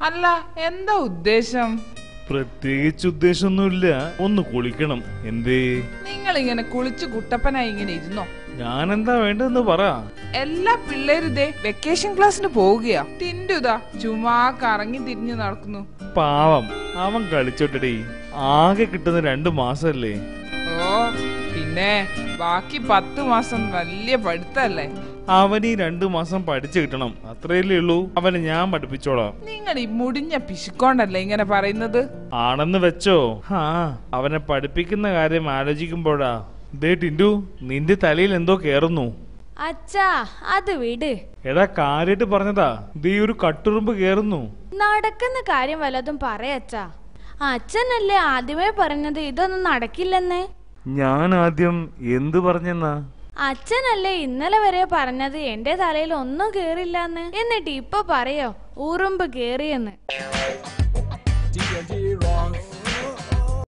അല്ല, എന്താ ഉദ്ദേശം? പ്രത്യേകിച്ച് ഉദ്ദേശമൊന്നുമില്ല, ഒന്ന് കുളിക്കണം. എന്തേ? നിങ്ങൾ ഇങ്ങനെ കുളിച്ച് കുട്ടപ്പനായി ഇങ്ങനെ ഇരുന്നോ? ഞാൻ എന്താ വേണ്ടെന്ന് പറ. എല്ലാ പിള്ളേരും ഇതേ വെക്കേഷൻ ക്ലാസ്സിന് പോവുകയാ. ടിൻഡുതാ ചുമ്മാ കറങ്ങി തിരിഞ്ഞു നടക്കുന്നു. പാവം, അവൻ കളിച്ചോട്ടടി. ആകെ കിട്ടുന്ന 2 മാസല്ലേ. ഓ പിന്നെ ബാക്കി 10 മാസം വലിയ പഠിത്തല്ലേ. അവന് ഈ 2 മാസം പഠിച്ചു കിട്ടണം, അത്രയല്ലേ ഉള്ളൂ. അവനെ ഞാൻ പഠിപ്പിച്ചോളാം. നിങ്ങൾ ഈ മുടിഞ്ഞ പിശുക്കോണ്ടല്ലേ ഇങ്ങനെ പറയുന്നത്? ആണെന്ന് വെച്ചോ. അവനെ പഠിപ്പിക്കുന്ന കാര്യം ആലോചിക്കുമ്പോഴാ ദേ ടിൻഡു, നിന്റെ തലയിൽ എന്തോ കേറുന്നു. അച്ഛാ അത് വിട്. എടാ, കാര്യായിട്ട് പറഞ്ഞതാ. ദേ ഒരു കട്ടുറുമ്പ് കേറുന്നു. നടക്കുന്ന കാര്യം വല്ലതും പറയച്ചാ. അച്ഛനല്ലേ ആദ്യമേ പറഞ്ഞത് ഇതൊന്നും നടക്കില്ലെന്ന്. ഞാൻ ആദ്യം എന്തു പറഞ്ഞെന്നാ? അച്ഛനല്ലേ ഇന്നലെ വരെ പറഞ്ഞത് എന്റെ തലയിൽ ഒന്നും കേറില്ലെന്ന്. എന്നിട്ട് ഇപ്പൊ പറയോ ഉറുമ്പ് കേറിയെന്ന്.